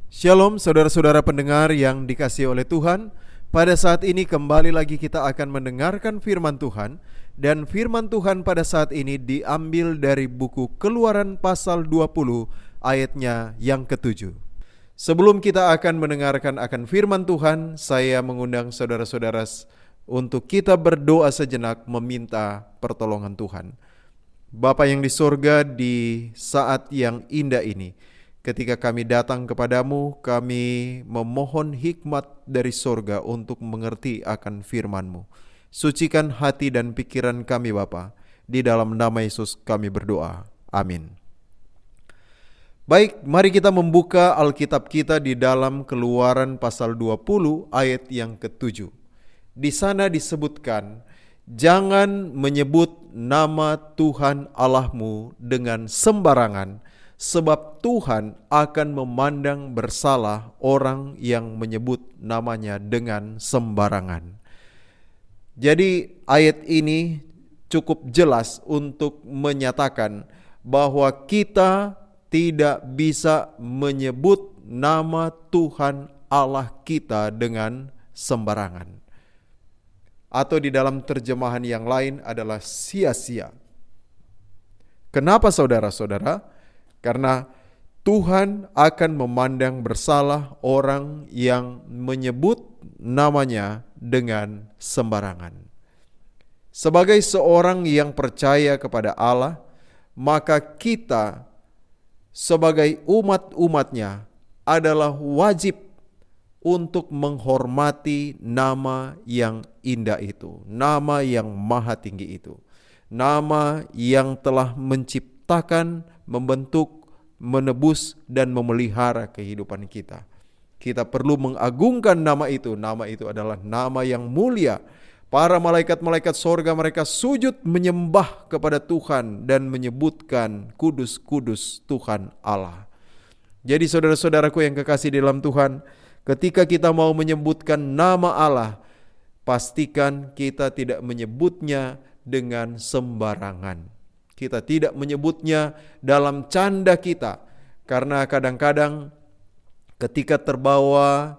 Shalom saudara-saudara pendengar yang dikasihi oleh Tuhan. Pada saat ini kembali lagi kita akan mendengarkan firman Tuhan. Dan firman Tuhan pada saat ini diambil dari buku Keluaran pasal 20 ayatnya yang ke-7. Sebelum kita akan mendengarkan akan firman Tuhan, saya mengundang saudara-saudara untuk kita berdoa sejenak meminta pertolongan Tuhan. Bapa yang di sorga, di saat yang indah ini, ketika kami datang kepadamu, kami memohon hikmat dari sorga untuk mengerti akan firman-Mu. Sucikan hati dan pikiran kami Bapa. Di dalam nama Yesus kami berdoa. Amin. Baik, mari kita membuka Alkitab kita di dalam Keluaran pasal 20 ayat yang ke-7. Di sana disebutkan, jangan menyebut nama Tuhan Allahmu dengan sembarangan, sebab Tuhan akan memandang bersalah orang yang menyebut namanya dengan sembarangan. Jadi ayat ini cukup jelas untuk menyatakan bahwa kita tidak bisa menyebut nama Tuhan Allah kita dengan sembarangan. Atau di dalam terjemahan yang lain adalah sia-sia. Kenapa saudara-saudara? Karena Tuhan akan memandang bersalah orang yang menyebut namanya dengan sembarangan. Sebagai seorang yang percaya kepada Allah, maka kita sebagai umat-umatnya adalah wajib untuk menghormati nama yang indah itu, nama yang maha tinggi itu, nama yang telah menciptakan, membentuk, menebus, dan memelihara kehidupan kita. Kita perlu mengagungkan nama itu. Nama itu adalah nama yang mulia. Para malaikat-malaikat sorga mereka sujud menyembah kepada Tuhan dan menyebutkan kudus, kudus Tuhan Allah. Jadi saudara-saudaraku yang kekasih di dalam Tuhan, ketika kita mau menyebutkan nama Allah, pastikan kita tidak menyebutnya dengan sembarangan. Kita tidak menyebutnya dalam canda kita, karena kadang-kadang ketika terbawa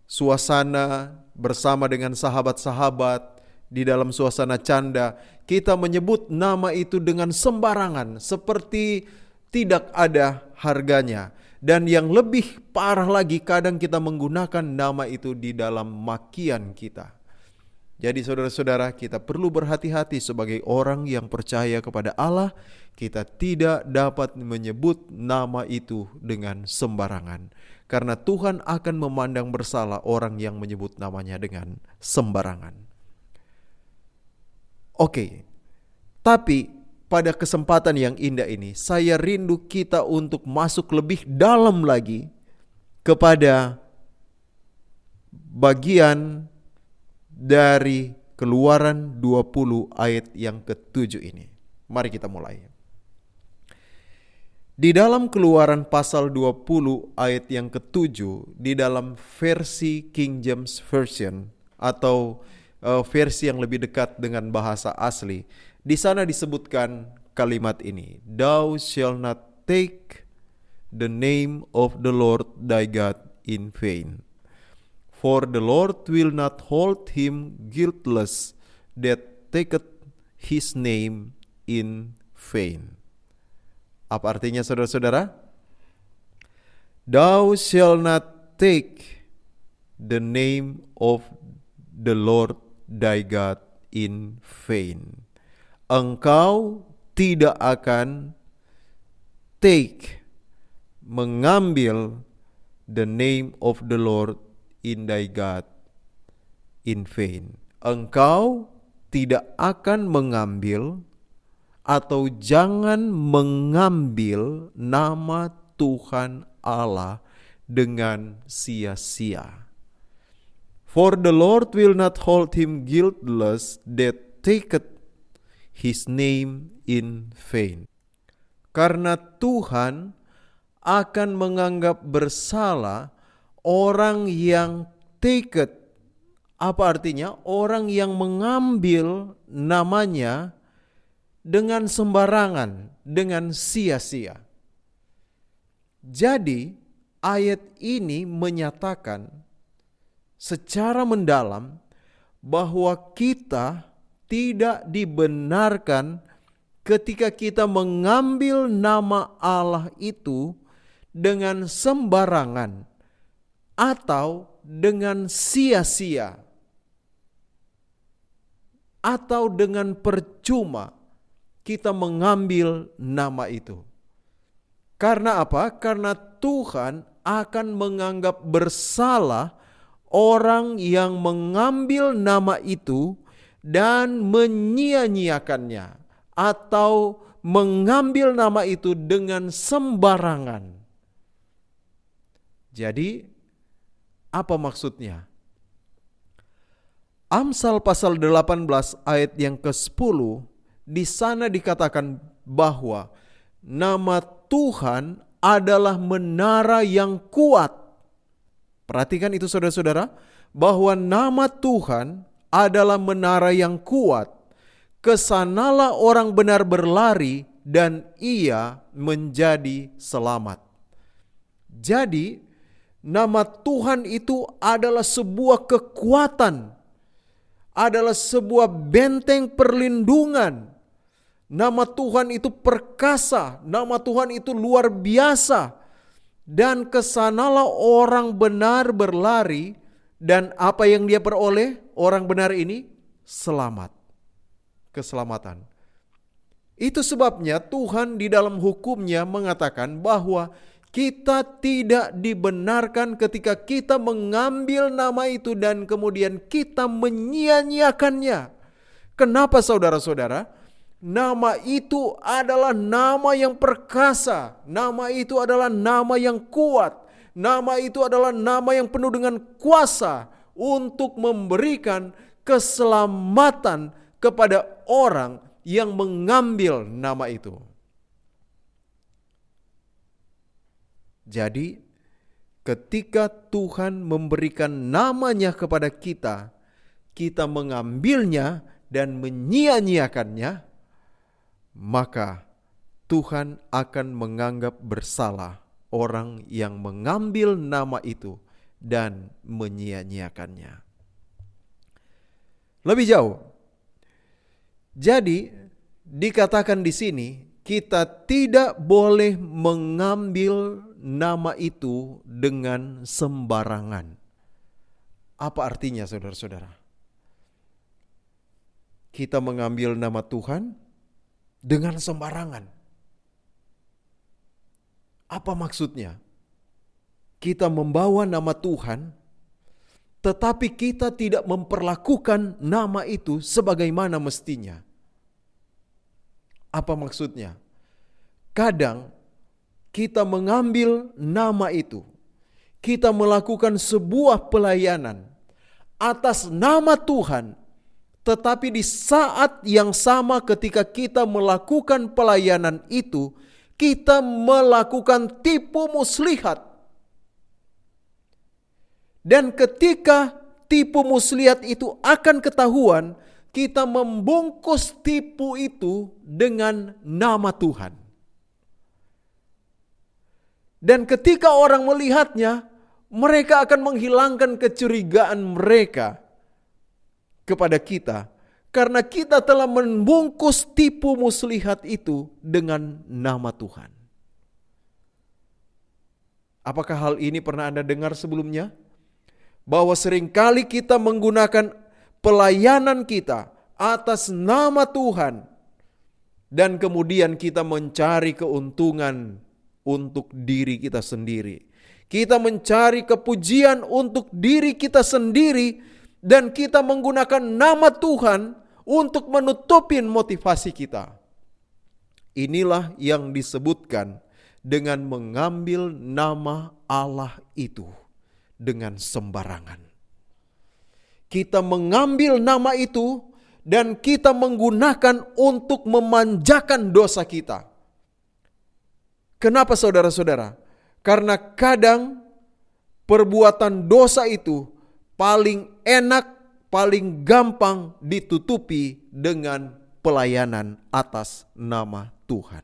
suasana bersama dengan sahabat-sahabat di dalam suasana canda, kita menyebut nama itu dengan sembarangan, seperti tidak ada harganya. Dan yang lebih parah lagi, kadang kita menggunakan nama itu di dalam makian kita. Jadi saudara-saudara, kita perlu berhati-hati sebagai orang yang percaya kepada Allah. Kita tidak dapat menyebut nama itu dengan sembarangan, karena Tuhan akan memandang bersalah orang yang menyebut namanya dengan sembarangan. Oke, tapi pada kesempatan yang indah ini, saya rindu kita untuk masuk lebih dalam lagi kepada bagian dari Keluaran 20 ayat yang ke-7 ini. Mari kita mulai. Di dalam Keluaran pasal 20 ayat yang ke-7, di dalam versi King James Version atau versi yang lebih dekat dengan bahasa asli, di sana disebutkan kalimat ini, "Thou shalt not take the name of the Lord thy God in vain. For the Lord will not hold him guiltless that taketh his name in vain." Apa artinya saudara-saudara? Thou shalt not take the name of the Lord thy God in vain. Engkau tidak akan mengambil the name of the Lord in thy God in vain. Engkau tidak akan mengambil atau jangan mengambil nama Tuhan Allah dengan sia-sia. For the Lord will not hold him guiltless that taketh his name in vain. Karena Tuhan akan menganggap bersalah orang yang taketh. Apa artinya? Orang yang mengambil namanya dengan sembarangan, dengan sia-sia. Jadi ayat ini menyatakan secara mendalam bahwa kita tidak dibenarkan ketika kita mengambil nama Allah itu dengan sembarangan atau dengan sia-sia atau dengan percuma kita mengambil nama itu. Karena apa? Karena Tuhan akan menganggap bersalah orang yang mengambil nama itu dan menyia-nyiakannya atau mengambil nama itu dengan sembarangan. Jadi, apa maksudnya? Amsal pasal 18 ayat yang ke-10, di sana dikatakan bahwa nama Tuhan adalah menara yang kuat. Perhatikan itu saudara-saudara, bahwa nama Tuhan adalah menara yang kuat. Kesanalah orang benar berlari dan ia menjadi selamat. Jadi, nama Tuhan itu adalah sebuah kekuatan, adalah sebuah benteng perlindungan. Nama Tuhan itu perkasa, nama Tuhan itu luar biasa. Dan kesanalah orang benar berlari, dan apa yang dia peroleh orang benar ini? Selamat. Keselamatan. Itu sebabnya Tuhan di dalam hukumnya mengatakan bahwa kita tidak dibenarkan ketika kita mengambil nama itu dan kemudian kita menyia-nyiakannya. Kenapa saudara-saudara? Nama itu adalah nama yang perkasa, nama itu adalah nama yang kuat, nama itu adalah nama yang penuh dengan kuasa untuk memberikan keselamatan kepada orang yang mengambil nama itu. Jadi, ketika Tuhan memberikan namanya kepada kita, kita mengambilnya dan menyia-nyiakannya, maka Tuhan akan menganggap bersalah orang yang mengambil nama itu dan menyia-nyiakannya. Lebih jauh, jadi dikatakan di sini kita tidak boleh mengambil nama itu dengan sembarangan. Apa artinya saudara-saudara? Kita mengambil nama Tuhan dengan sembarangan. Apa maksudnya? Kita membawa nama Tuhan, tetapi kita tidak memperlakukan nama itu sebagaimana mestinya. Apa maksudnya? Kadang kita mengambil nama itu, kita melakukan sebuah pelayanan atas nama Tuhan, tetapi di saat yang sama ketika kita melakukan pelayanan itu, kita melakukan tipu muslihat. Dan ketika tipu muslihat itu akan ketahuan, kita membungkus tipu itu dengan nama Tuhan. Dan ketika orang melihatnya, mereka akan menghilangkan kecurigaan mereka kepada kita, karena kita telah membungkus tipu muslihat itu dengan nama Tuhan. Apakah hal ini pernah Anda dengar sebelumnya? Bahwa seringkali kita menggunakan pelayanan kita atas nama Tuhan, dan kemudian kita mencari keuntungan untuk diri kita sendiri. Kita mencari kepujian untuk diri kita sendiri, dan kita menggunakan nama Tuhan untuk menutupin motivasi kita. Inilah yang disebutkan dengan mengambil nama Allah itu dengan sembarangan. Kita mengambil nama itu dan kita menggunakan untuk memanjakan dosa kita. Kenapa saudara-saudara? Karena kadang perbuatan dosa itu paling enak, paling gampang ditutupi dengan pelayanan atas nama Tuhan.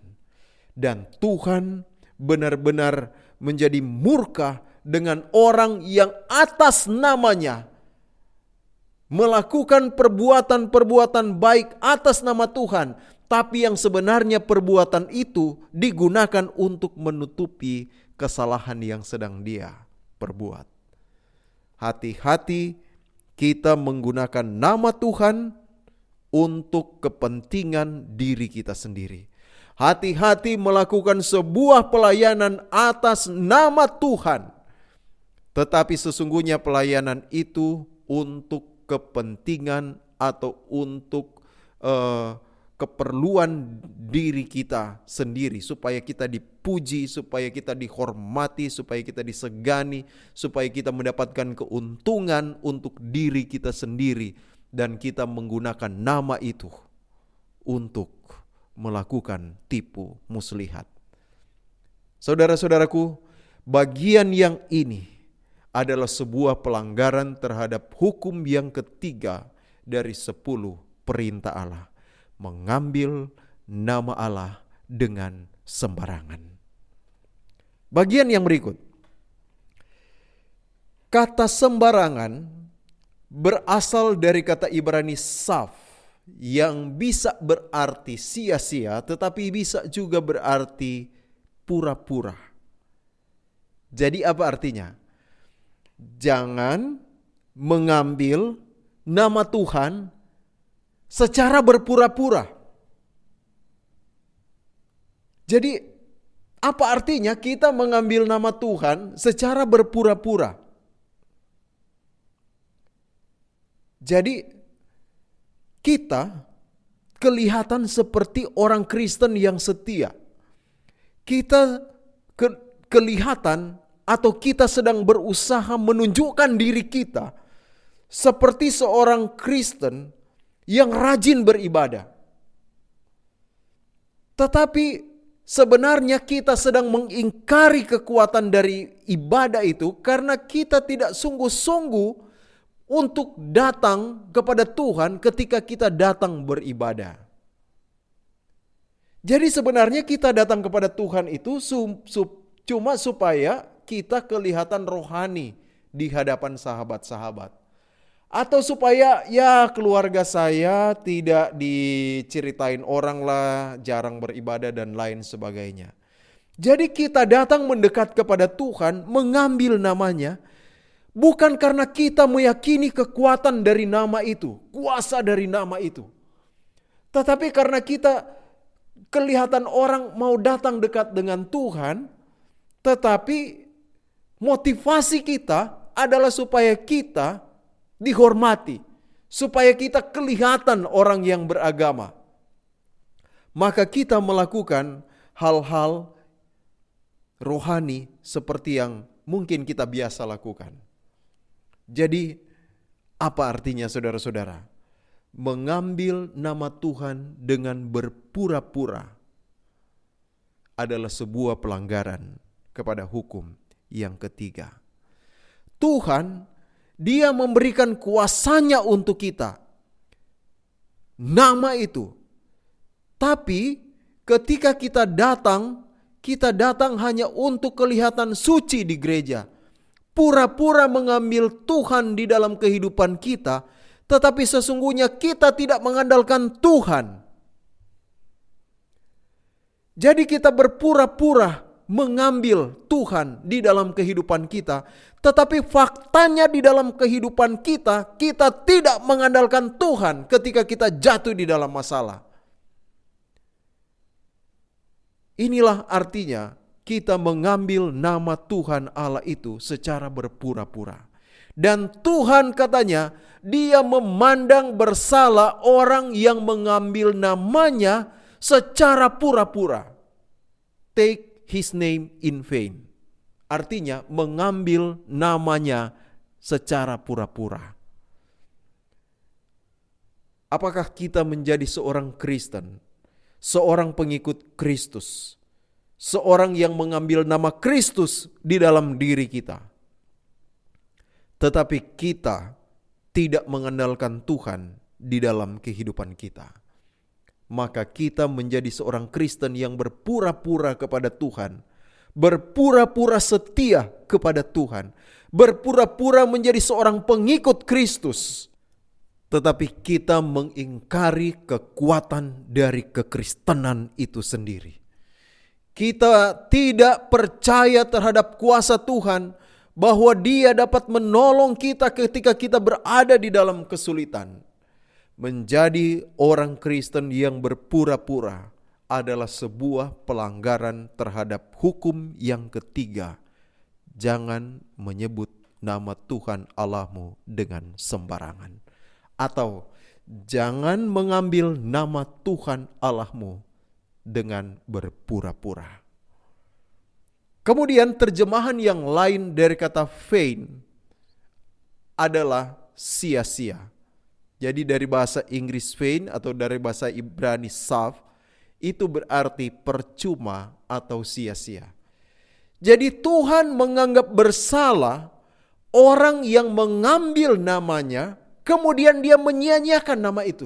Dan Tuhan benar-benar menjadi murka dengan orang yang atas namanya melakukan perbuatan-perbuatan baik atas nama Tuhan, tapi yang sebenarnya perbuatan itu digunakan untuk menutupi kesalahan yang sedang dia perbuat. Hati-hati kita menggunakan nama Tuhan untuk kepentingan diri kita sendiri. Hati-hati melakukan sebuah pelayanan atas nama Tuhan, tetapi sesungguhnya pelayanan itu untuk kepentingan atau untuk keperluan diri kita sendiri, supaya kita dipuji, supaya kita dihormati, supaya kita disegani, supaya kita mendapatkan keuntungan untuk diri kita sendiri, dan kita menggunakan nama itu untuk melakukan tipu muslihat. Saudara-saudaraku, bagian yang ini adalah sebuah pelanggaran terhadap hukum yang ketiga dari 10 perintah Allah, mengambil nama Allah dengan sembarangan. Bagian yang berikut, kata sembarangan berasal dari kata Ibrani saf, yang bisa berarti sia-sia, tetapi bisa juga berarti pura-pura. Jadi apa artinya? Jangan mengambil nama Tuhan secara berpura-pura. Jadi apa artinya kita mengambil nama Tuhan secara berpura-pura? Jadi kita kelihatan seperti orang Kristen yang setia. Kita kelihatan atau kita sedang berusaha menunjukkan diri kita seperti seorang Kristen yang rajin beribadah. Tetapi sebenarnya kita sedang mengingkari kekuatan dari ibadah itu karena kita tidak sungguh-sungguh untuk datang kepada Tuhan ketika kita datang beribadah. Jadi sebenarnya kita datang kepada Tuhan itu cuma supaya kita kelihatan rohani di hadapan sahabat-sahabat. Atau supaya keluarga saya tidak diceritain orang lah, jarang beribadah dan lain sebagainya. Jadi kita datang mendekat kepada Tuhan, mengambil namanya, bukan karena kita meyakini kekuatan dari nama itu, kuasa dari nama itu. Tetapi karena kita kelihatan orang mau datang dekat dengan Tuhan, tetapi motivasi kita adalah supaya kita dihormati, supaya kita kelihatan orang yang beragama. Maka kita melakukan hal-hal rohani seperti yang mungkin kita biasa lakukan. Jadi apa artinya saudara-saudara? Mengambil nama Tuhan dengan berpura-pura adalah sebuah pelanggaran kepada hukum yang ketiga. Tuhan, Dia memberikan kuasanya untuk kita, nama itu. Tapi ketika kita datang hanya untuk kelihatan suci di gereja, pura-pura mengambil Tuhan di dalam kehidupan kita, tetapi sesungguhnya kita tidak mengandalkan Tuhan. Jadi kita berpura-pura mengambil Tuhan di dalam kehidupan kita, tetapi faktanya di dalam kehidupan kita, kita tidak mengandalkan Tuhan ketika kita jatuh di dalam masalah. Inilah artinya kita mengambil nama Tuhan Allah itu secara berpura-pura. Dan Tuhan katanya, Dia memandang bersalah orang yang mengambil namanya secara pura-pura. Take His name in vain. Artinya mengambil namanya secara pura-pura. Apakah kita menjadi seorang Kristen, seorang pengikut Kristus, seorang yang mengambil nama Kristus di dalam diri kita, tetapi kita tidak mengandalkan Tuhan di dalam kehidupan kita? Maka kita menjadi seorang Kristen yang berpura-pura kepada Tuhan, berpura-pura setia kepada Tuhan, berpura-pura menjadi seorang pengikut Kristus, tetapi kita mengingkari kekuatan dari kekristenan itu sendiri. Kita tidak percaya terhadap kuasa Tuhan, bahwa Dia dapat menolong kita ketika kita berada di dalam kesulitan. Menjadi orang Kristen yang berpura-pura adalah sebuah pelanggaran terhadap hukum yang ketiga. Jangan menyebut nama Tuhan Allahmu dengan sembarangan. Atau jangan mengambil nama Tuhan Allahmu dengan berpura-pura. Kemudian terjemahan yang lain dari kata vain adalah sia-sia. Jadi dari bahasa Inggris vain atau dari bahasa Ibrani sav, itu berarti percuma atau sia-sia. Jadi Tuhan menganggap bersalah orang yang mengambil namanya, kemudian dia menyia-nyiakan nama itu.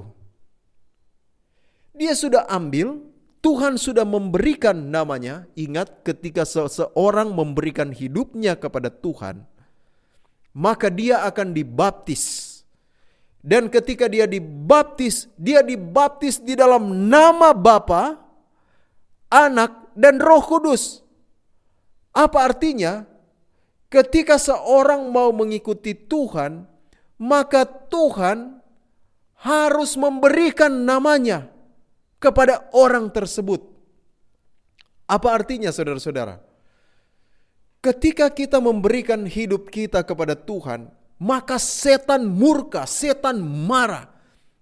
Dia sudah ambil, Tuhan sudah memberikan namanya. Ingat, ketika seseorang memberikan hidupnya kepada Tuhan, maka dia akan dibaptis. Dan ketika dia dibaptis di dalam nama Bapa, Anak, dan Roh Kudus. Apa artinya? Ketika seorang mau mengikuti Tuhan, maka Tuhan harus memberikan namanya kepada orang tersebut. Apa artinya, saudara-saudara? Ketika kita memberikan hidup kita kepada Tuhan, maka setan murka, setan marah.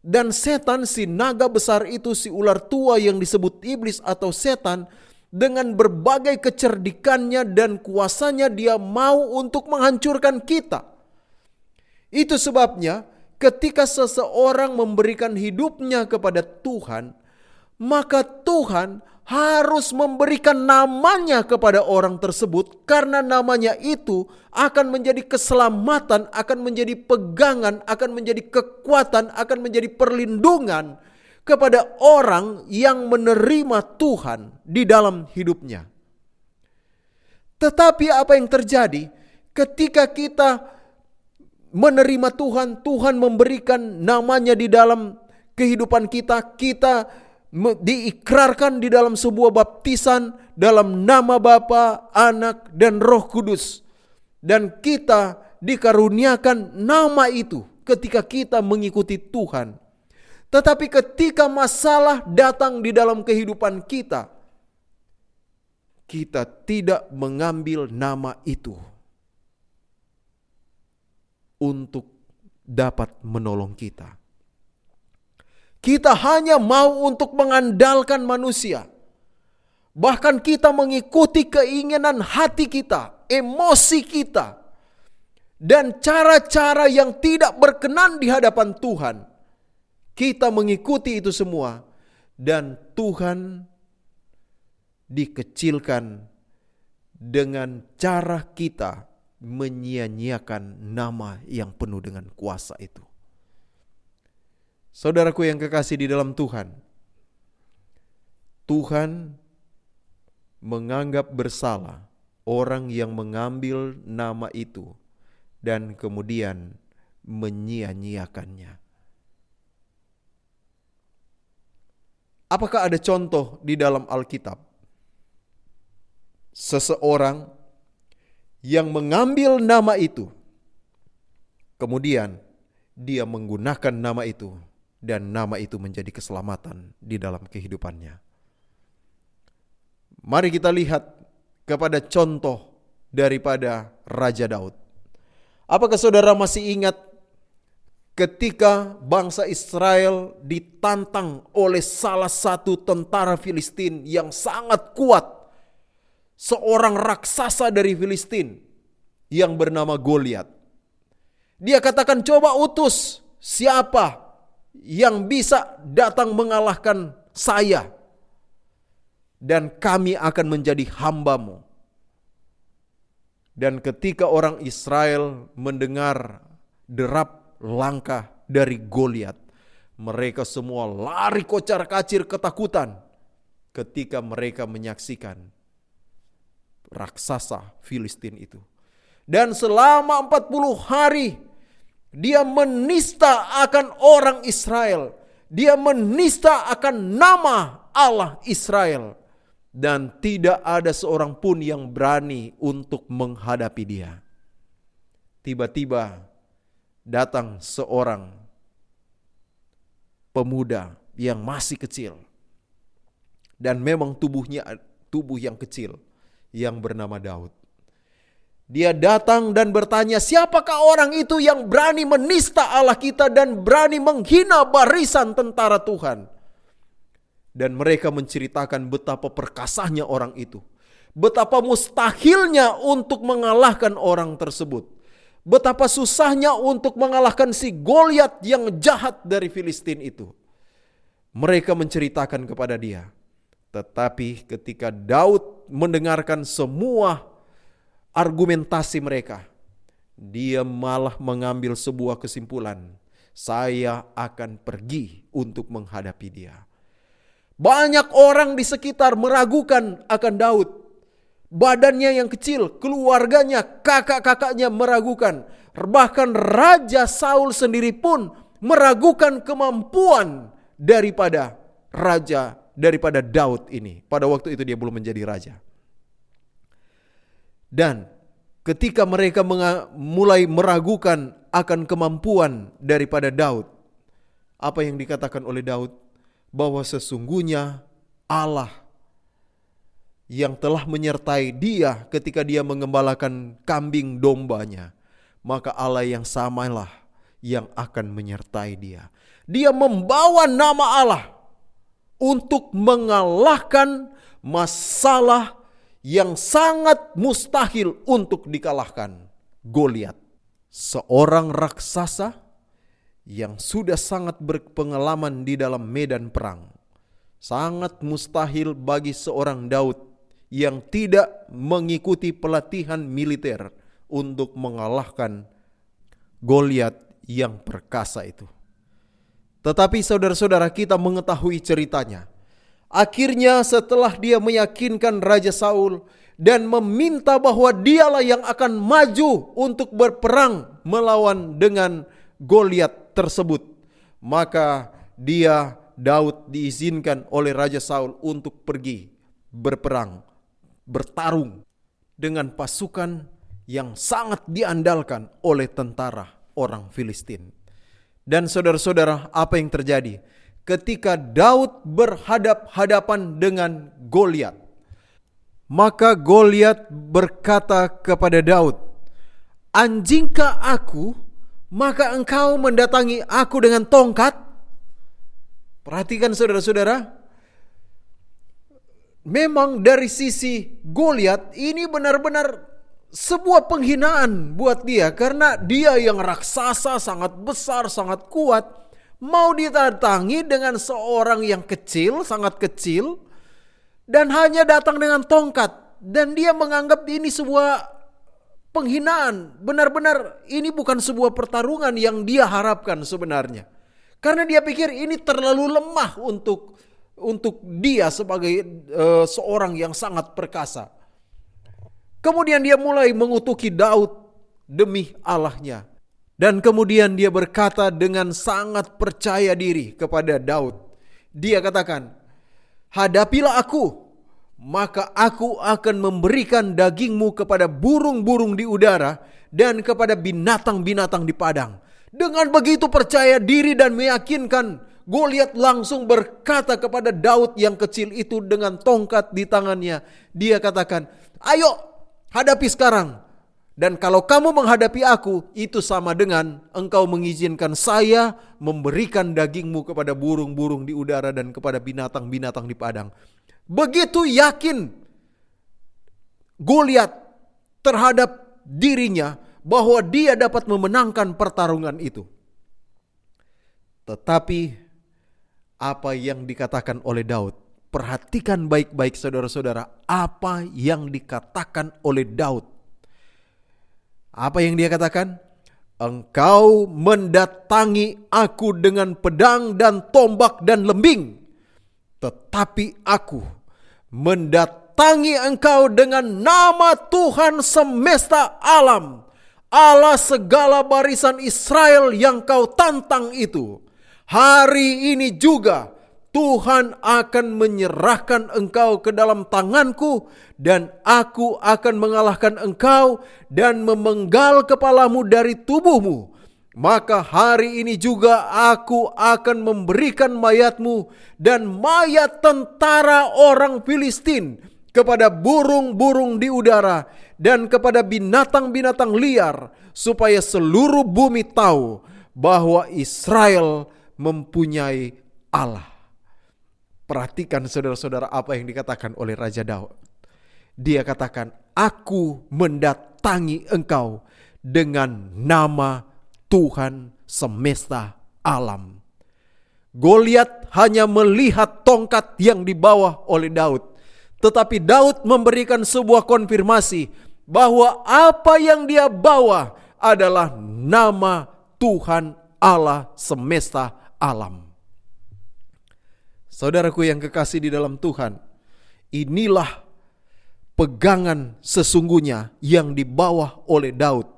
Dan setan, si naga besar itu, si ular tua yang disebut iblis atau setan, dengan berbagai kecerdikannya dan kuasanya dia mau untuk menghancurkan kita. Itu sebabnya ketika seseorang memberikan hidupnya kepada Tuhan, maka Tuhan harus memberikan namanya kepada orang tersebut, karena namanya itu akan menjadi keselamatan, akan menjadi pegangan, akan menjadi kekuatan, akan menjadi perlindungan kepada orang yang menerima Tuhan di dalam hidupnya. Tetapi apa yang terjadi ketika kita menerima Tuhan, Tuhan memberikan namanya di dalam kehidupan kita, kita diikrarkan di dalam sebuah baptisan dalam nama Bapa, Anak, dan Roh Kudus. Dan kita dikaruniakan nama itu ketika kita mengikuti Tuhan. Tetapi ketika masalah datang di dalam kehidupan kita, kita tidak mengambil nama itu untuk dapat menolong kita. Kita hanya mau untuk mengandalkan manusia. Bahkan kita mengikuti keinginan hati kita, emosi kita, dan cara-cara yang tidak berkenan di hadapan Tuhan. Kita mengikuti itu semua, dan Tuhan dikecilkan dengan cara kita menyia-nyiakan nama yang penuh dengan kuasa itu. Saudaraku yang kekasih di dalam Tuhan, Tuhan menganggap bersalah orang yang mengambil nama itu dan kemudian menyia-nyiakannya. Apakah ada contoh di dalam Alkitab seseorang yang mengambil nama itu, kemudian dia menggunakan nama itu, dan nama itu menjadi keselamatan di dalam kehidupannya? Mari kita lihat kepada contoh daripada Raja Daud. Apakah saudara masih ingat ketika bangsa Israel ditantang oleh salah satu tentara Filistin yang sangat kuat, seorang raksasa dari Filistin yang bernama Goliat? Dia katakan, coba utus siapa yang bisa datang mengalahkan saya, dan kami akan menjadi hambamu. Dan ketika orang Israel mendengar derap langkah dari Goliat, mereka semua lari kocar-kacir ketakutan ketika mereka menyaksikan raksasa Filistin itu. Dan selama 40 hari dia menista akan orang Israel. Dia menista akan nama Allah Israel. Dan tidak ada seorang pun yang berani untuk menghadapi dia. Tiba-tiba datang seorang pemuda yang masih kecil. Dan memang tubuhnya tubuh yang kecil yang bernama Daud. Dia datang dan bertanya, siapakah orang itu yang berani menista Allah kita dan berani menghina barisan tentara Tuhan? Dan mereka menceritakan betapa perkasanya orang itu. Betapa mustahilnya untuk mengalahkan orang tersebut. Betapa susahnya untuk mengalahkan si Goliat yang jahat dari Filistin itu. Mereka menceritakan kepada dia. Tetapi ketika Daud mendengarkan semua argumentasi mereka, dia malah mengambil sebuah kesimpulan. Saya akan pergi untuk menghadapi dia. Banyak orang di sekitar meragukan akan Daud. Badannya yang kecil, keluarganya, kakak-kakaknya meragukan. Bahkan Raja Saul sendiri pun meragukan kemampuan daripada Daud ini. Pada waktu itu dia belum menjadi raja. Dan ketika mereka mulai meragukan akan kemampuan daripada Daud, apa yang dikatakan oleh Daud? Bahwa sesungguhnya Allah yang telah menyertai dia ketika dia mengembalakan kambing dombanya, maka Allah yang samalah yang akan menyertai dia. Dia membawa nama Allah untuk mengalahkan masalah yang sangat mustahil untuk dikalahkan, Goliat. Seorang raksasa yang sudah sangat berpengalaman di dalam medan perang. Sangat mustahil bagi seorang Daud yang tidak mengikuti pelatihan militer untuk mengalahkan Goliat yang perkasa itu. Tetapi saudara-saudara, kita mengetahui ceritanya. Akhirnya setelah dia meyakinkan Raja Saul dan meminta bahwa dialah yang akan maju untuk berperang melawan dengan Goliat tersebut, maka Daud diizinkan oleh Raja Saul untuk pergi berperang, bertarung dengan pasukan yang sangat diandalkan oleh tentara orang Filistin. Dan saudara-saudara, apa yang terjadi? Ketika Daud berhadap-hadapan dengan Goliat, maka Goliat berkata kepada Daud, "Anjingkah aku, maka engkau mendatangi aku dengan tongkat?" Perhatikan saudara-saudara, memang dari sisi Goliat ini benar-benar sebuah penghinaan buat dia, karena dia yang raksasa sangat besar, sangat kuat, mau didatangi dengan seorang yang kecil, sangat kecil, dan hanya datang dengan tongkat. Dan dia menganggap ini sebuah penghinaan. Benar-benar ini bukan sebuah pertarungan yang dia harapkan sebenarnya. Karena dia pikir ini terlalu lemah untuk dia sebagai seorang yang sangat perkasa. Kemudian dia mulai mengutuki Daud demi Allahnya. Dan kemudian dia berkata dengan sangat percaya diri kepada Daud. Dia katakan, "Hadapilah aku, maka aku akan memberikan dagingmu kepada burung-burung di udara dan kepada binatang-binatang di padang." Dengan begitu percaya diri dan meyakinkan, Goliat langsung berkata kepada Daud yang kecil itu dengan tongkat di tangannya. Dia katakan, "Ayo, hadapi sekarang. Dan kalau kamu menghadapi aku, itu sama dengan engkau mengizinkan saya memberikan dagingmu kepada burung-burung di udara dan kepada binatang-binatang di padang." Begitu yakin Goliat terhadap dirinya bahwa dia dapat memenangkan pertarungan itu. Tetapi apa yang dikatakan oleh Daud, perhatikan baik-baik saudara-saudara, apa yang dikatakan oleh Daud. Apa yang dia katakan? "Engkau mendatangi aku dengan pedang dan tombak dan lembing, tetapi aku mendatangi engkau dengan nama Tuhan semesta alam, Allah segala barisan Israel yang kau tantang itu. Hari ini juga Tuhan akan menyerahkan engkau ke dalam tanganku, dan aku akan mengalahkan engkau dan memenggal kepalamu dari tubuhmu. Maka hari ini juga aku akan memberikan mayatmu dan mayat tentara orang Filistin kepada burung-burung di udara dan kepada binatang-binatang liar, supaya seluruh bumi tahu bahwa Israel mempunyai Allah. Perhatikan saudara-saudara apa yang dikatakan oleh Raja Daud. Dia katakan, aku mendatangi engkau dengan nama Tuhan semesta alam. Goliat hanya melihat tongkat yang dibawa oleh Daud. Tetapi Daud memberikan sebuah konfirmasi bahwa apa yang dia bawa adalah nama Tuhan Allah semesta alam. Saudaraku yang kekasih di dalam Tuhan, inilah pegangan sesungguhnya yang dibawa oleh Daud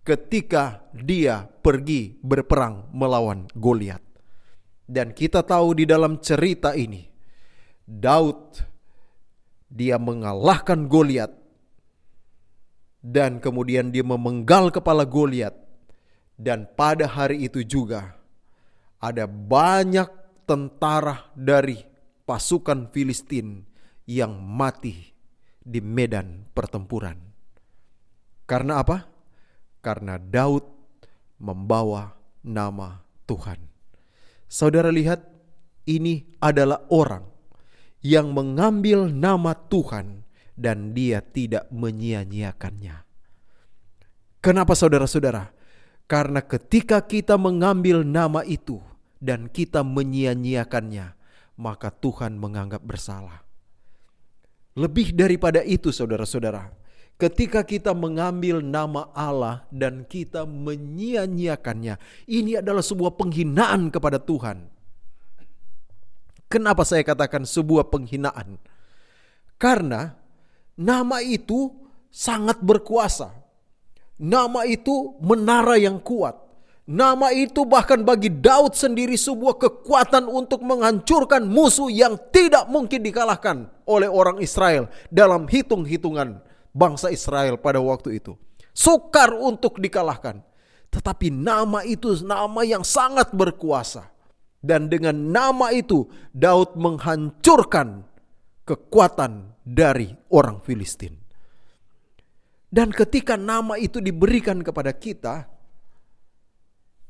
ketika dia pergi berperang melawan Goliat. Dan kita tahu di dalam cerita ini, Daud dia mengalahkan Goliat, dan kemudian dia memenggal kepala Goliat. Dan pada hari itu juga ada banyak tentara dari pasukan Filistin yang mati di medan pertempuran. Karena apa? Karena Daud membawa nama Tuhan. Saudara lihat, ini adalah orang yang mengambil nama Tuhan dan dia tidak menyia-nyiakannya. Kenapa saudara-saudara? Karena ketika kita mengambil nama itu dan kita menyia-nyiakannya, maka Tuhan menganggap bersalah. Lebih daripada itu saudara-saudara, ketika kita mengambil nama Allah dan kita menyia-nyiakannya, ini adalah sebuah penghinaan kepada Tuhan. Kenapa saya katakan sebuah penghinaan? Karena nama itu sangat berkuasa. Nama itu menara yang kuat. Nama itu bahkan bagi Daud sendiri sebuah kekuatan untuk menghancurkan musuh yang tidak mungkin dikalahkan oleh orang Israel dalam hitung-hitungan bangsa Israel pada waktu itu. Sukar untuk dikalahkan. Tetapi nama itu nama yang sangat berkuasa. Dan dengan nama itu Daud menghancurkan kekuatan dari orang Filistin. Dan ketika nama itu diberikan kepada kita,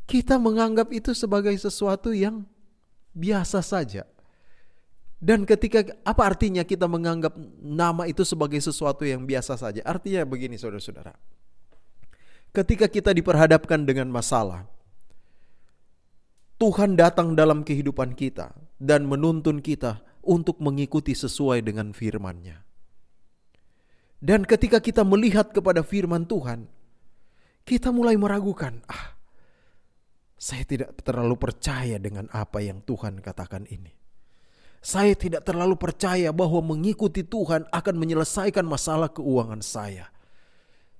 kita menganggap itu sebagai sesuatu yang biasa saja. Dan ketika, apa artinya kita menganggap nama itu sebagai sesuatu yang biasa saja? Artinya begini saudara-saudara. Ketika kita diperhadapkan dengan masalah, Tuhan datang dalam kehidupan kita dan menuntun kita untuk mengikuti sesuai dengan firman-Nya. Dan ketika kita melihat kepada firman Tuhan, kita mulai meragukan, saya tidak terlalu percaya dengan apa yang Tuhan katakan ini. Saya tidak terlalu percaya bahwa mengikuti Tuhan akan menyelesaikan masalah keuangan saya.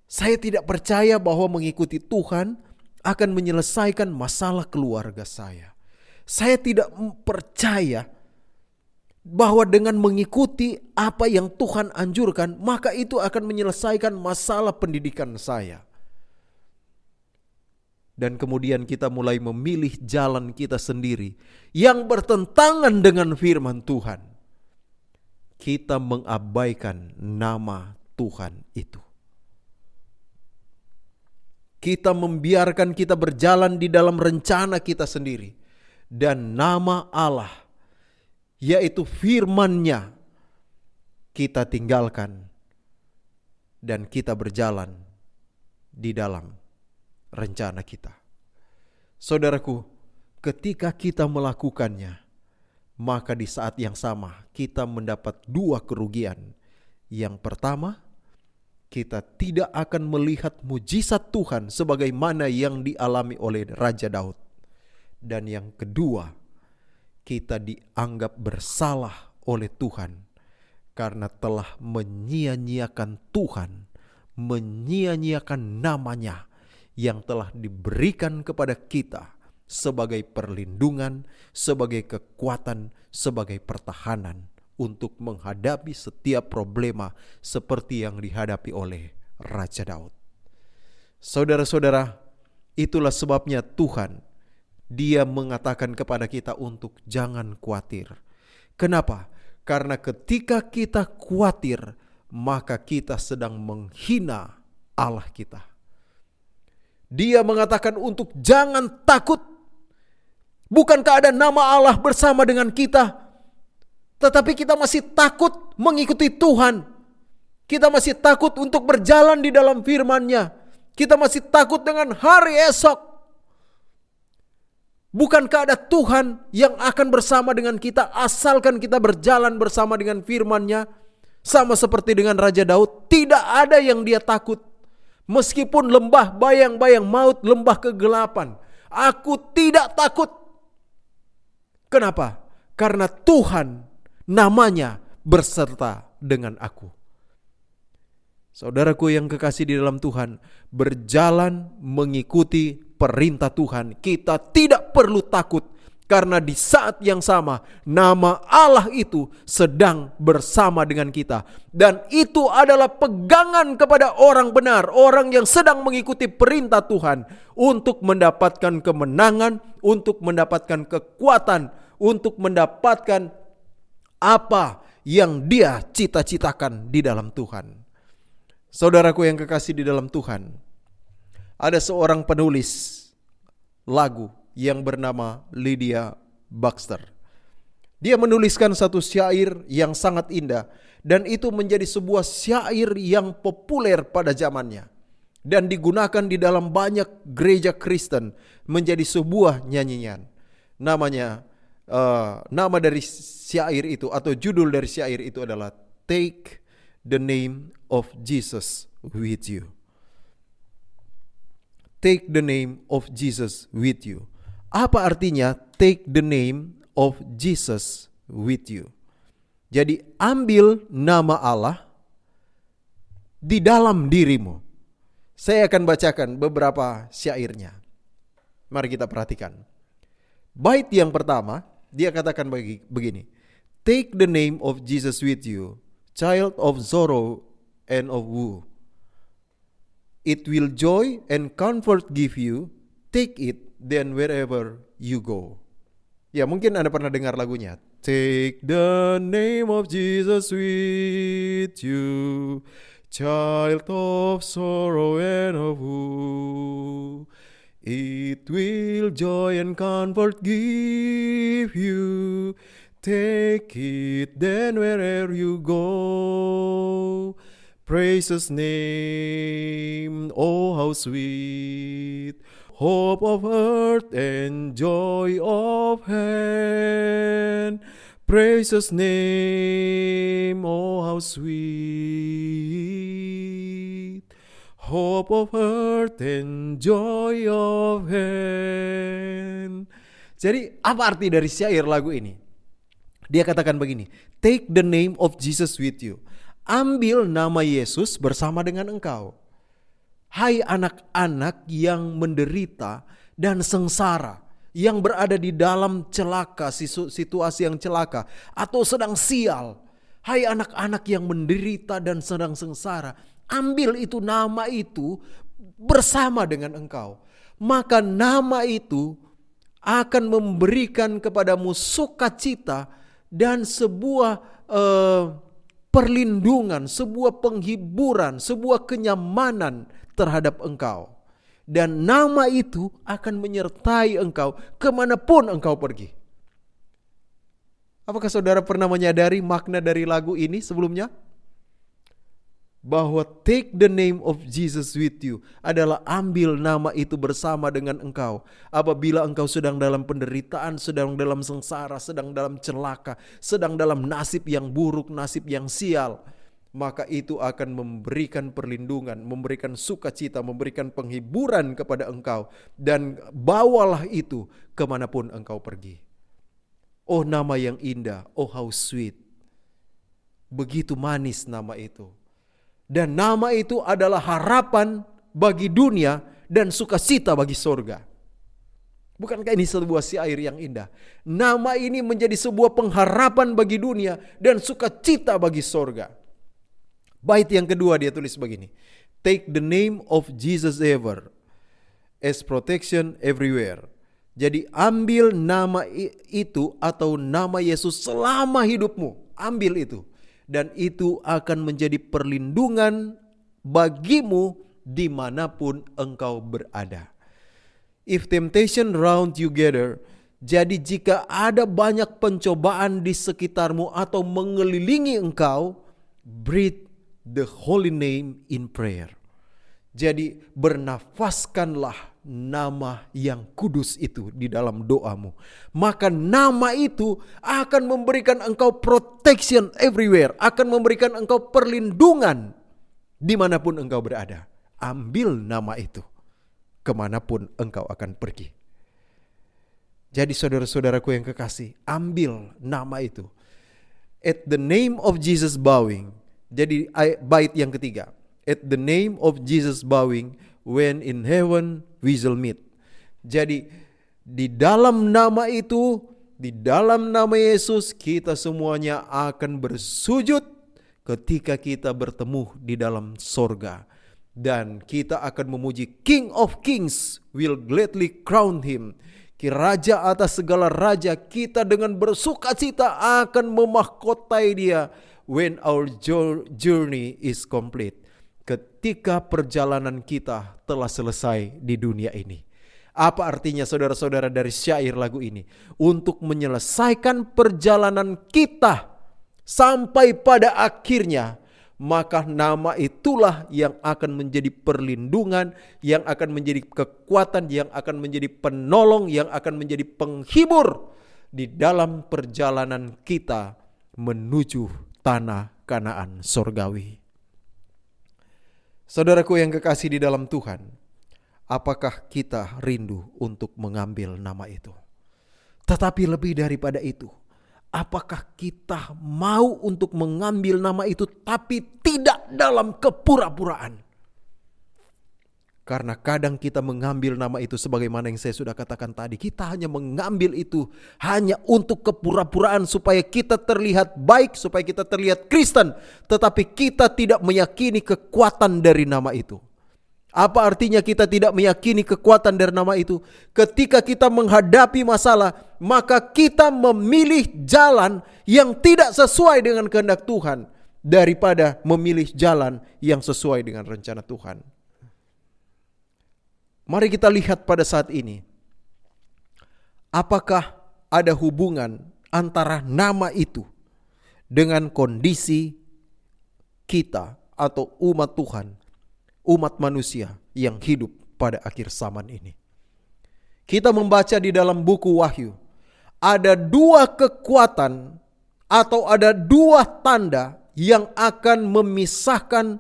Saya tidak percaya bahwa mengikuti Tuhan akan menyelesaikan masalah keluarga saya. Saya tidak percaya bahwa dengan mengikuti apa yang Tuhan anjurkan, maka itu akan menyelesaikan masalah pendidikan saya. Dan kemudian kita mulai memilih jalan kita sendiri yang bertentangan dengan firman Tuhan. Kita mengabaikan nama Tuhan itu. Kita membiarkan kita berjalan di dalam rencana kita sendiri. Dan nama Allah, yaitu firman-Nya, kita tinggalkan. Dan kita berjalan di dalam rencana kita. Saudaraku, ketika kita melakukannya, maka di saat yang sama kita mendapat dua kerugian. Yang pertama, kita tidak akan melihat mujizat Tuhan sebagaimana yang dialami oleh Raja Daud. Dan yang kedua, kita dianggap bersalah oleh Tuhan karena telah menyia-nyiakan Tuhan, menyia-nyiakan namanya yang telah diberikan kepada kita sebagai perlindungan, sebagai kekuatan, sebagai pertahanan untuk menghadapi setiap problema seperti yang dihadapi oleh Raja Daud. Saudara-saudara, itulah sebabnya Tuhan, Dia mengatakan kepada kita untuk jangan khawatir. Kenapa? Karena ketika kita khawatir, maka kita sedang menghina Allah kita. Dia mengatakan untuk jangan takut. Bukankah ada nama Allah bersama dengan kita? Tetapi kita masih takut mengikuti Tuhan. Kita masih takut untuk berjalan di dalam firman-Nya. Kita masih takut dengan hari esok. Bukankah ada Tuhan yang akan bersama dengan kita asalkan kita berjalan bersama dengan firman-Nya? Sama seperti dengan Raja Daud, tidak ada yang dia takut. Meskipun lembah bayang-bayang maut, lembah kegelapan, aku tidak takut. Kenapa? Karena Tuhan namanya berserta dengan aku. Saudaraku yang kekasih di dalam Tuhan, berjalan mengikuti perintah Tuhan, kita tidak perlu takut. Karena di saat yang sama, nama Allah itu sedang bersama dengan kita. Dan itu adalah pegangan kepada orang benar, orang yang sedang mengikuti perintah Tuhan. Untuk mendapatkan kemenangan, untuk mendapatkan kekuatan, untuk mendapatkan apa yang dia cita-citakan di dalam Tuhan. Saudaraku yang kekasih di dalam Tuhan, ada seorang penulis lagu yang bernama Lydia Baxter. Dia menuliskan satu syair yang sangat indah, dan itu menjadi sebuah syair yang populer pada zamannya dan digunakan di dalam banyak gereja Kristen menjadi sebuah nyanyian. Nama dari syair itu atau judul dari syair itu adalah Take the Name of Jesus with You. Take the name of Jesus with you. Apa artinya take the name of Jesus with you? Jadi ambil nama Allah di dalam dirimu. Saya akan bacakan beberapa syairnya. Mari kita perhatikan. Bait yang pertama, dia katakan begini. Take the name of Jesus with you, child of sorrow and of woe. It will joy and comfort give you. Take it then wherever you go. Ya, mungkin Anda pernah dengar lagunya. Take the name of Jesus with you, child of sorrow and of woe. It will joy and comfort give you. Take it then wherever you go. Praise His name, oh how sweet, hope of earth and joy of heaven. Praise His name, oh how sweet, hope of earth and joy of heaven. Jadi apa arti dari syair lagu ini? Dia katakan begini, take the name of Jesus with you. Ambil nama Yesus bersama dengan engkau. Hai anak-anak yang menderita dan sengsara, yang berada di dalam celaka, situasi yang celaka atau sedang sial. Hai anak-anak yang menderita dan sedang sengsara, ambil itu nama itu bersama dengan engkau. Maka nama itu akan memberikan kepadamu sukacita dan sebuah perlindungan, sebuah penghiburan, sebuah kenyamanan terhadap engkau. Dan nama itu akan menyertai engkau kemanapun engkau pergi. Apakah saudara pernah menyadari makna dari lagu ini sebelumnya? Bahwa take the name of Jesus with you adalah ambil nama itu bersama dengan engkau. Apabila engkau sedang dalam penderitaan, sedang dalam sengsara, sedang dalam celaka, sedang dalam nasib yang buruk, nasib yang sial, maka itu akan memberikan perlindungan, memberikan sukacita, memberikan penghiburan kepada engkau. Dan bawalah itu kemanapun engkau pergi. Oh nama yang indah, oh how sweet. Begitu manis nama itu. Dan nama itu adalah harapan bagi dunia dan sukacita bagi sorga. Bukankah ini sebuah syair yang indah? Nama ini menjadi sebuah pengharapan bagi dunia dan sukacita bagi sorga. Bait yang kedua dia tulis begini. Take the name of Jesus ever as protection everywhere. Jadi ambil nama itu atau nama Yesus selama hidupmu. Ambil itu. Dan itu akan menjadi perlindungan bagimu dimanapun engkau berada. If temptation round you gather, jadi jika ada banyak pencobaan di sekitarmu atau mengelilingi engkau, breathe the holy name in prayer. Jadi bernafaskanlah nama yang kudus itu di dalam doamu. Maka nama itu akan memberikan engkau protection everywhere. Akan memberikan engkau perlindungan dimanapun engkau berada. Ambil nama itu kemanapun engkau akan pergi. Jadi saudara-saudaraku yang kekasih, ambil nama itu. At the name of Jesus bowing. Jadi bait yang ketiga. At the name of Jesus bowing, when in heaven we shall meet. Jadi di dalam nama itu, di dalam nama Yesus, kita semuanya akan bersujud ketika kita bertemu di dalam sorga. Dan kita akan memuji King of Kings, will gladly crown him. Raja atas segala raja, kita dengan bersukacita akan memahkotai dia. When our journey is complete. Ketika perjalanan kita telah selesai di dunia ini. Apa artinya saudara-saudara dari syair lagu ini? Untuk menyelesaikan perjalanan kita sampai pada akhirnya, maka nama itulah yang akan menjadi perlindungan, yang akan menjadi kekuatan, yang akan menjadi penolong, yang akan menjadi penghibur di dalam perjalanan kita menuju tanah Kanaan sorgawi. Saudaraku yang kekasih di dalam Tuhan, apakah kita rindu untuk mengambil nama itu? Tetapi lebih daripada itu, apakah kita mau untuk mengambil nama itu tapi tidak dalam kepura-puraan? Karena kadang kita mengambil nama itu sebagaimana yang saya sudah katakan tadi. Kita hanya mengambil itu hanya untuk kepura-puraan supaya kita terlihat baik, supaya kita terlihat Kristen. Tetapi kita tidak meyakini kekuatan dari nama itu. Apa artinya kita tidak meyakini kekuatan dari nama itu? Ketika kita menghadapi masalah, maka kita memilih jalan yang tidak sesuai dengan kehendak Tuhan daripada memilih jalan yang sesuai dengan rencana Tuhan. Mari kita lihat pada saat ini, apakah ada hubungan antara nama itu dengan kondisi kita atau umat Tuhan, umat manusia yang hidup pada akhir zaman ini. Kita membaca di dalam buku Wahyu, ada dua kekuatan atau ada dua tanda yang akan memisahkan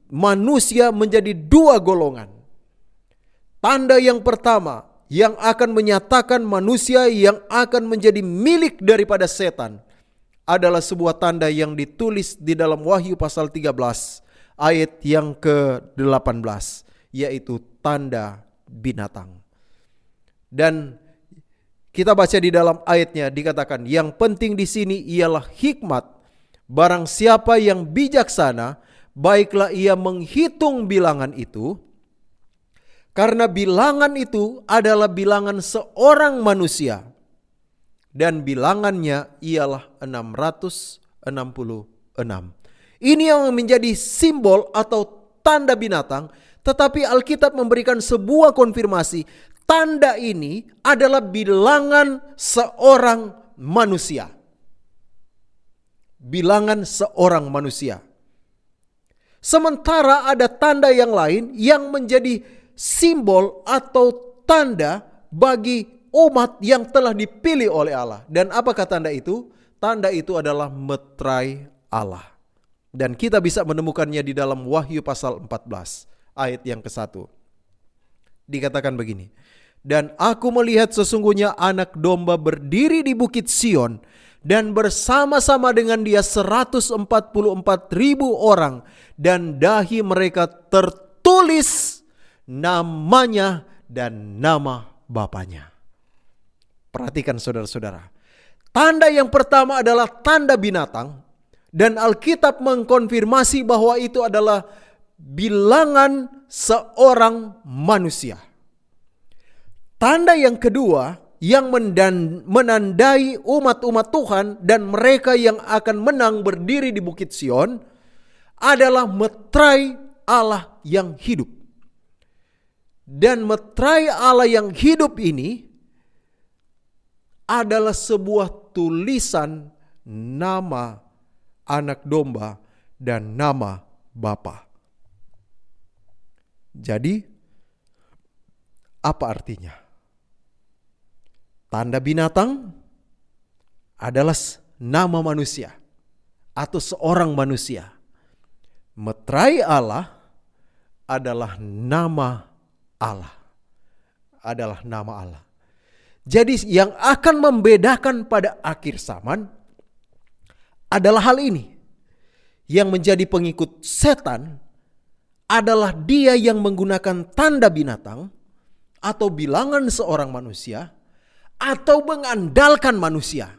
manusia menjadi dua golongan. Tanda yang pertama yang akan menyatakan manusia yang akan menjadi milik daripada setan adalah sebuah tanda yang ditulis di dalam Wahyu pasal 13 ayat yang ke-18, yaitu tanda binatang. Dan kita baca di dalam ayatnya dikatakan yang penting di sini ialah hikmat. Barang siapa yang bijaksana, baiklah ia menghitung bilangan itu. Karena bilangan itu adalah bilangan seorang manusia. Dan bilangannya ialah 666. Ini yang menjadi simbol atau tanda binatang. Tetapi Alkitab memberikan sebuah konfirmasi. Tanda ini adalah bilangan seorang manusia. Bilangan seorang manusia. Sementara ada tanda yang lain yang menjadi simbol atau tanda bagi umat yang telah dipilih oleh Allah. Dan apakah tanda itu? Tanda itu adalah meterai Allah. Dan kita bisa menemukannya di dalam Wahyu pasal 14 ayat yang ke-1. Dikatakan begini. Dan aku melihat sesungguhnya anak domba berdiri di bukit Sion, dan bersama-sama dengan dia 144.000 orang, dan dahi mereka tertulis namanya dan nama Bapanya. Perhatikan saudara-saudara. Tanda yang pertama adalah tanda binatang, dan Alkitab mengkonfirmasi bahwa itu adalah bilangan seorang manusia. Tanda yang kedua yang menandai umat-umat Tuhan dan mereka yang akan menang berdiri di bukit Sion adalah meterai Allah yang hidup. Dan meterai Allah yang hidup ini adalah sebuah tulisan nama anak domba dan nama Bapa. Jadi, apa artinya? Tanda binatang adalah nama manusia atau seorang manusia. Meterai Allah adalah nama Allah. Adalah nama Allah. Jadi yang akan membedakan pada akhir zaman adalah hal ini. Yang menjadi pengikut setan adalah dia yang menggunakan tanda binatang atau bilangan seorang manusia atau mengandalkan manusia.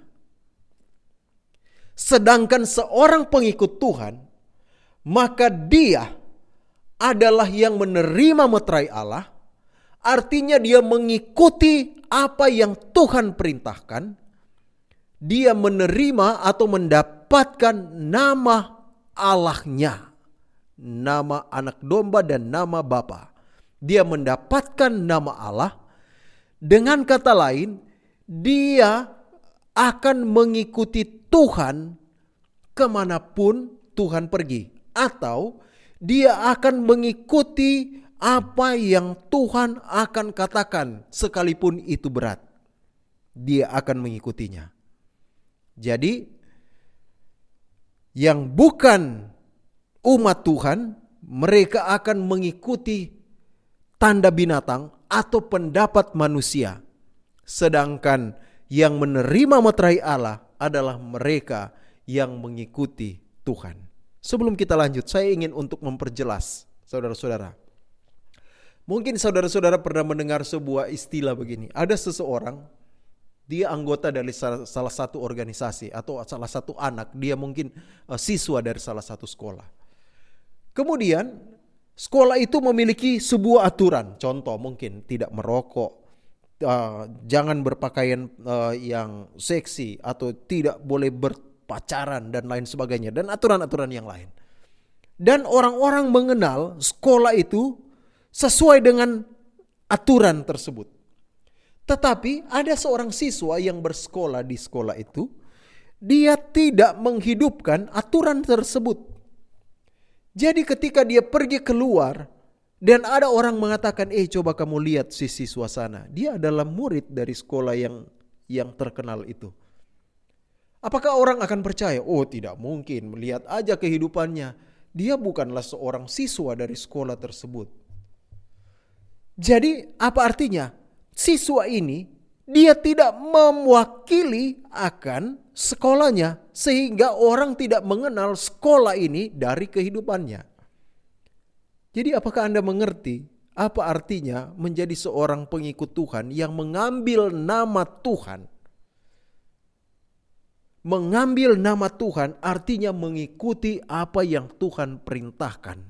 Sedangkan seorang pengikut Tuhan, maka dia adalah yang menerima meterai Allah, artinya dia mengikuti apa yang Tuhan perintahkan. Dia menerima atau mendapatkan nama Allahnya, nama anak domba dan nama Bapa. Dia mendapatkan nama Allah. Dengan kata lain, dia akan mengikuti Tuhan kemanapun Tuhan pergi. Atau dia akan mengikuti apa yang Tuhan akan katakan sekalipun itu berat. Dia akan mengikutinya. Jadi yang bukan umat Tuhan, mereka akan mengikuti tanda binatang atau pendapat manusia. Sedangkan yang menerima meterai Allah adalah mereka yang mengikuti Tuhan. Sebelum kita lanjut, saya ingin untuk memperjelas saudara-saudara. Mungkin saudara-saudara pernah mendengar sebuah istilah begini. Ada seseorang, dia anggota dari salah satu organisasi atau salah satu anak, dia mungkin siswa dari salah satu sekolah. Kemudian sekolah itu memiliki sebuah aturan. Contoh mungkin tidak merokok, jangan berpakaian yang seksi, atau tidak boleh berpacaran dan lain sebagainya. Dan aturan-aturan yang lain. Dan orang-orang mengenal sekolah itu sesuai dengan aturan tersebut. Tetapi ada seorang siswa yang bersekolah di sekolah itu, dia tidak menghidupkan aturan tersebut. Jadi ketika dia pergi keluar dan ada orang mengatakan, coba kamu lihat si siswa sana. Dia adalah murid dari sekolah yang terkenal itu. Apakah orang akan percaya? Oh, tidak mungkin, melihat aja kehidupannya. Dia bukanlah seorang siswa dari sekolah tersebut. Jadi apa artinya? Siswa ini dia tidak mewakili akan sekolahnya, sehingga orang tidak mengenal sekolah ini dari kehidupannya. Jadi apakah Anda mengerti apa artinya menjadi seorang pengikut Tuhan yang mengambil nama Tuhan? Mengambil nama Tuhan artinya mengikuti apa yang Tuhan perintahkan,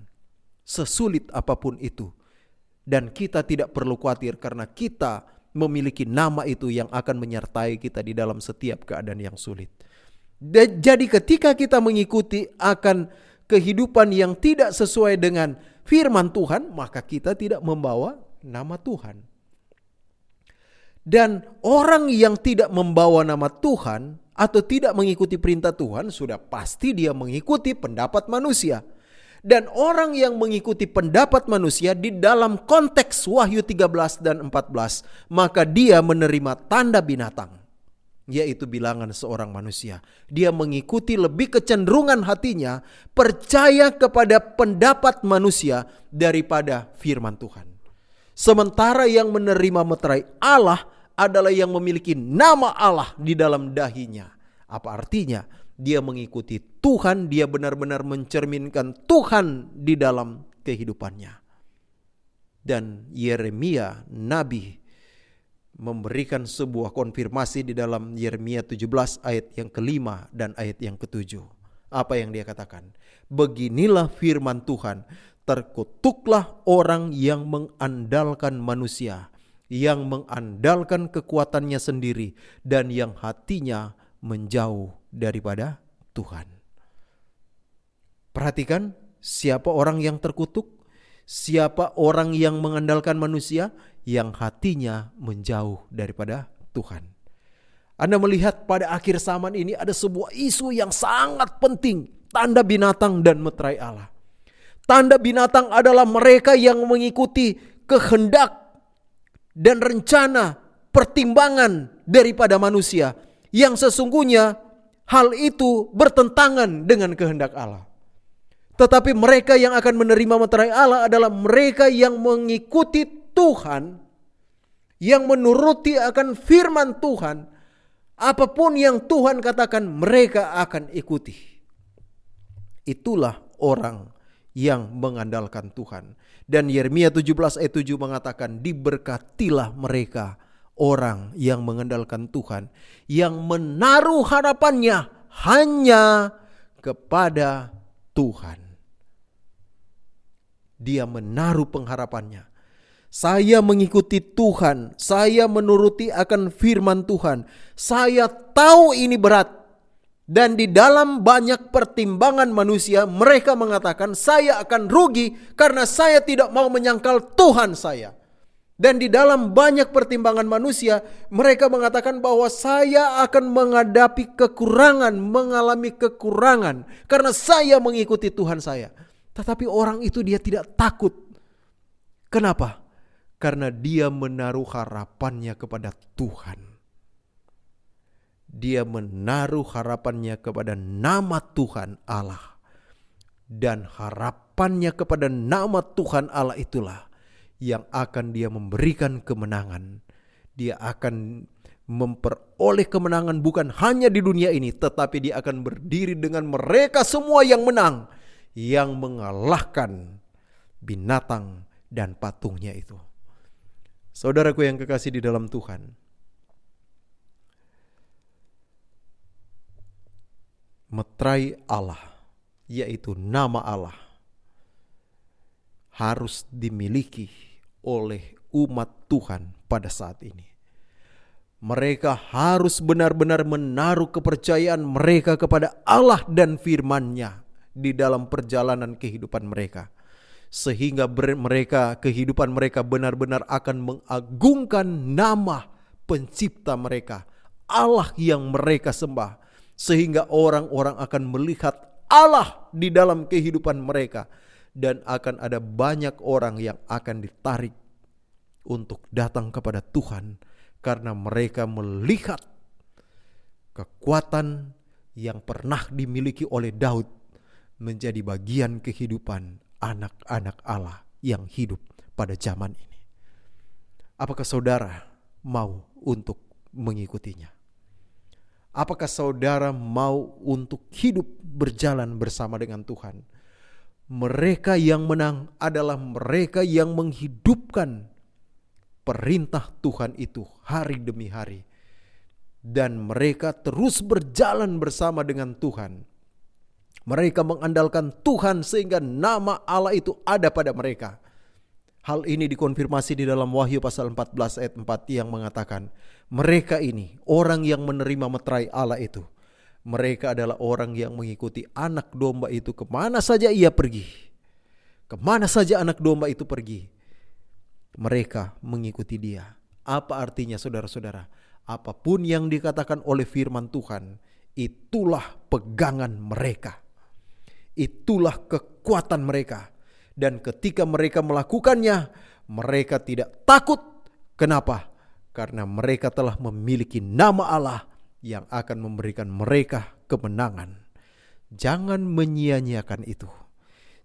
sesulit apapun itu. Dan kita tidak perlu khawatir karena kita memiliki nama itu yang akan menyertai kita di dalam setiap keadaan yang sulit. Jadi ketika kita mengikuti akan kehidupan yang tidak sesuai dengan firman Tuhan, maka kita tidak membawa nama Tuhan. Dan orang yang tidak membawa nama Tuhan atau tidak mengikuti perintah Tuhan, sudah pasti dia mengikuti pendapat manusia. Dan orang yang mengikuti pendapat manusia di dalam konteks Wahyu 13 dan 14, maka dia menerima tanda binatang, yaitu bilangan seorang manusia. Dia mengikuti lebih kecenderungan hatinya percaya kepada pendapat manusia daripada firman Tuhan. Sementara yang menerima meterai Allah adalah yang memiliki nama Allah di dalam dahinya. Apa artinya? Dia mengikuti Tuhan, dia benar-benar mencerminkan Tuhan di dalam kehidupannya. Dan Yeremia, nabi, memberikan sebuah konfirmasi di dalam Yeremia 17 ayat yang ke-5 dan ayat yang ke-7. Apa yang dia katakan? Beginilah firman Tuhan, terkutuklah orang yang mengandalkan manusia, yang mengandalkan kekuatannya sendiri, dan yang hatinya menjauh daripada Tuhan. Perhatikan, siapa orang yang terkutuk? Siapa orang yang mengandalkan manusia? Yang hatinya menjauh daripada Tuhan. Anda melihat pada akhir zaman ini ada sebuah isu yang sangat penting, tanda binatang dan meterai Allah. Tanda binatang adalah mereka yang mengikuti kehendak dan rencana pertimbangan daripada manusia, yang sesungguhnya hal itu bertentangan dengan kehendak Allah. Tetapi mereka yang akan menerima meterai Allah adalah mereka yang mengikuti Tuhan, yang menuruti akan firman Tuhan. Apapun yang Tuhan katakan, mereka akan ikuti. Itulah orang yang mengandalkan Tuhan. Dan Yeremia 17 ayat 7 mengatakan, diberkatilah mereka orang yang mengandalkan Tuhan, yang menaruh harapannya hanya kepada Tuhan. Dia menaruh pengharapannya. Saya mengikuti Tuhan, saya menuruti akan firman Tuhan. Saya tahu ini berat. Dan di dalam banyak pertimbangan manusia, mereka mengatakan saya akan rugi karena saya tidak mau menyangkal Tuhan saya. Dan di dalam banyak pertimbangan manusia, mereka mengatakan bahwa saya akan menghadapi kekurangan, mengalami kekurangan karena saya mengikuti Tuhan saya. Tetapi orang itu dia tidak takut. Kenapa? Karena dia menaruh harapannya kepada Tuhan. Dia menaruh harapannya kepada nama Tuhan Allah. Dan harapannya kepada nama Tuhan Allah itulah yang akan dia memberikan kemenangan. Dia akan memperoleh kemenangan bukan hanya di dunia ini, tetapi dia akan berdiri dengan mereka semua yang menang, yang mengalahkan binatang dan patungnya itu. Saudaraku yang kekasih di dalam Tuhan, meterai Allah, yaitu nama Allah, harus dimiliki oleh umat Tuhan pada saat ini. Mereka harus benar-benar menaruh kepercayaan mereka kepada Allah dan firman-Nya di dalam perjalanan kehidupan mereka. Sehingga kehidupan mereka benar-benar akan mengagungkan nama pencipta mereka, Allah yang mereka sembah. Sehingga orang-orang akan melihat Allah di dalam kehidupan mereka. Dan akan ada banyak orang yang akan ditarik untuk datang kepada Tuhan. Karena mereka melihat kekuatan yang pernah dimiliki oleh Daud menjadi bagian kehidupan anak-anak Allah yang hidup pada zaman ini. Apakah saudara mau untuk mengikutinya? Apakah saudara mau untuk hidup berjalan bersama dengan Tuhan? Mereka yang menang adalah mereka yang menghidupkan perintah Tuhan itu hari demi hari. Dan mereka terus berjalan bersama dengan Tuhan. Mereka mengandalkan Tuhan sehingga nama Allah itu ada pada mereka. Hal ini dikonfirmasi di dalam Wahyu pasal 14 ayat 4 yang mengatakan, mereka ini orang yang menerima meterai Allah itu. Mereka adalah orang yang mengikuti anak domba itu kemana saja ia pergi. Kemana saja anak domba itu pergi, mereka mengikuti dia. Apa artinya saudara-saudara? Apapun yang dikatakan oleh firman Tuhan, itulah pegangan mereka. Itulah kekuatan mereka. Dan ketika mereka melakukannya, mereka tidak takut. Kenapa? Karena mereka telah memiliki nama Allah yang akan memberikan mereka kemenangan. Jangan menyia-nyiakan itu.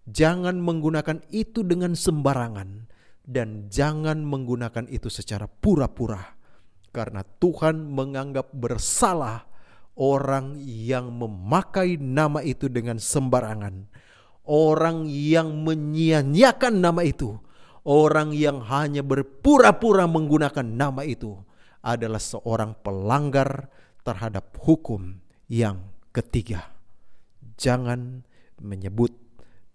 Jangan menggunakan itu dengan sembarangan. dan jangan menggunakan itu secara pura-pura. Karena Tuhan menganggap bersalah orang yang memakai nama itu dengan sembarangan. Orang yang menyia-nyiakan nama itu. Orang yang hanya berpura-pura menggunakan nama itu adalah seorang pelanggar terhadap hukum yang ketiga. Jangan menyebut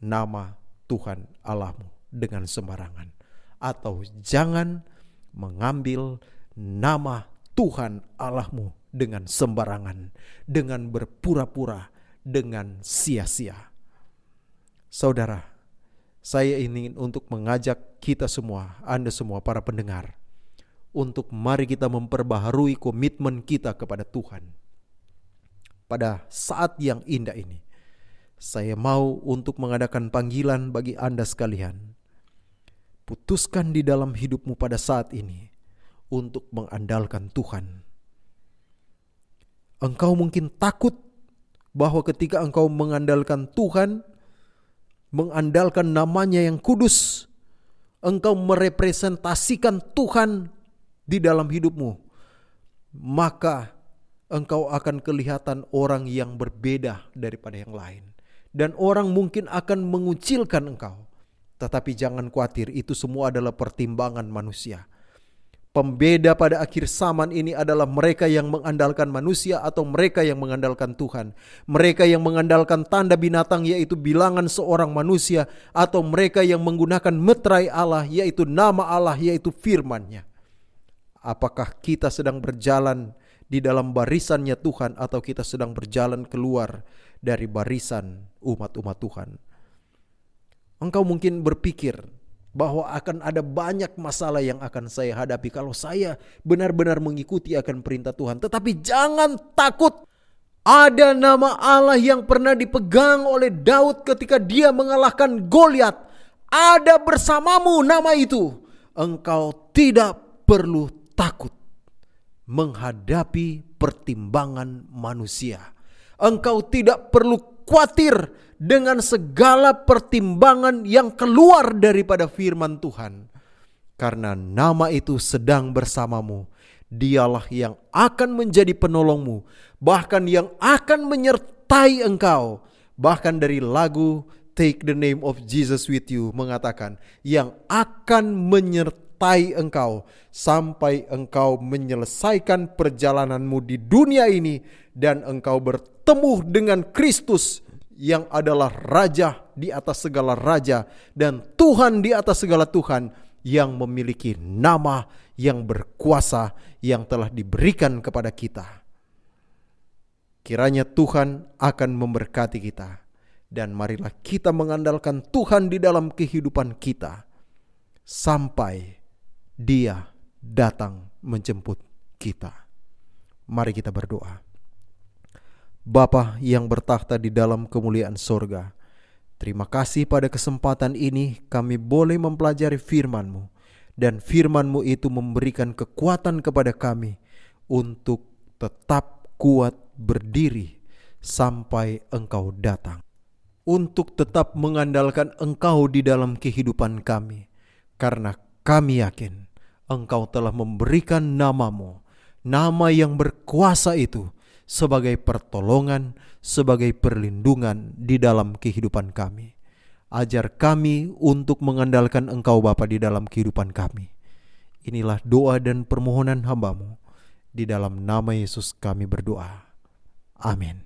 nama Tuhan Allahmu dengan sembarangan. Atau jangan mengambil nama Tuhan Allahmu dengan sembarangan, dengan berpura-pura, dengan sia-sia. Saudara, saya ingin untuk mengajak kita semua, Anda semua para pendengar, untuk mari kita memperbaharui komitmen kita kepada Tuhan. Pada saat yang indah ini, saya mau untuk mengadakan panggilan bagi Anda sekalian. Putuskan di dalam hidupmu pada saat ini untuk mengandalkan Tuhan. Engkau mungkin takut bahwa ketika engkau mengandalkan Tuhan, mengandalkan namanya yang kudus, engkau merepresentasikan Tuhan di dalam hidupmu, maka engkau akan kelihatan orang yang berbeda daripada yang lain. Dan orang mungkin akan mengucilkan engkau. Tetapi jangan khawatir, itu semua adalah pertimbangan manusia. Pembeda pada akhir zaman ini adalah mereka yang mengandalkan manusia atau mereka yang mengandalkan Tuhan. Mereka yang mengandalkan tanda binatang yaitu bilangan seorang manusia, atau mereka yang menggunakan meterai Allah yaitu nama Allah yaitu firman-Nya. Apakah kita sedang berjalan di dalam barisannya Tuhan atau kita sedang berjalan keluar dari barisan umat-umat Tuhan? Engkau mungkin berpikir bahwa akan ada banyak masalah yang akan saya hadapi kalau saya benar-benar mengikuti akan perintah Tuhan. Tetapi jangan takut. Ada nama Allah yang pernah dipegang oleh Daud ketika dia mengalahkan Goliat. Ada bersamamu nama itu. Engkau tidak perlu takut menghadapi pertimbangan manusia. Engkau tidak perlu khawatir dengan segala pertimbangan yang keluar daripada firman Tuhan. Karena nama itu sedang bersamamu. Dialah yang akan menjadi penolongmu, bahkan yang akan menyertai engkau. Bahkan dari lagu Take the Name of Jesus with You mengatakan, yang akan menyertai engkau sampai engkau menyelesaikan perjalananmu di dunia ini dan engkau bertemu dengan Kristus yang adalah Raja di atas segala raja dan Tuhan di atas segala Tuhan, yang memiliki nama yang berkuasa yang telah diberikan kepada kita. Kiranya Tuhan akan memberkati kita, dan marilah kita mengandalkan Tuhan di dalam kehidupan kita sampai Dia datang menjemput kita. Mari kita berdoa. Bapa yang bertakhta di dalam kemuliaan sorga, terima kasih pada kesempatan ini kami boleh mempelajari firman-Mu, dan firman-Mu itu memberikan kekuatan kepada kami untuk tetap kuat berdiri sampai Engkau datang, untuk tetap mengandalkan Engkau di dalam kehidupan kami, karena kami yakin Engkau telah memberikan nama-Mu, nama yang berkuasa itu, sebagai pertolongan, sebagai perlindungan di dalam kehidupan kami. Ajar kami untuk mengandalkan Engkau Bapa di dalam kehidupan kami. Inilah doa dan permohonan hamba-Mu. Di dalam nama Yesus kami berdoa. Amin.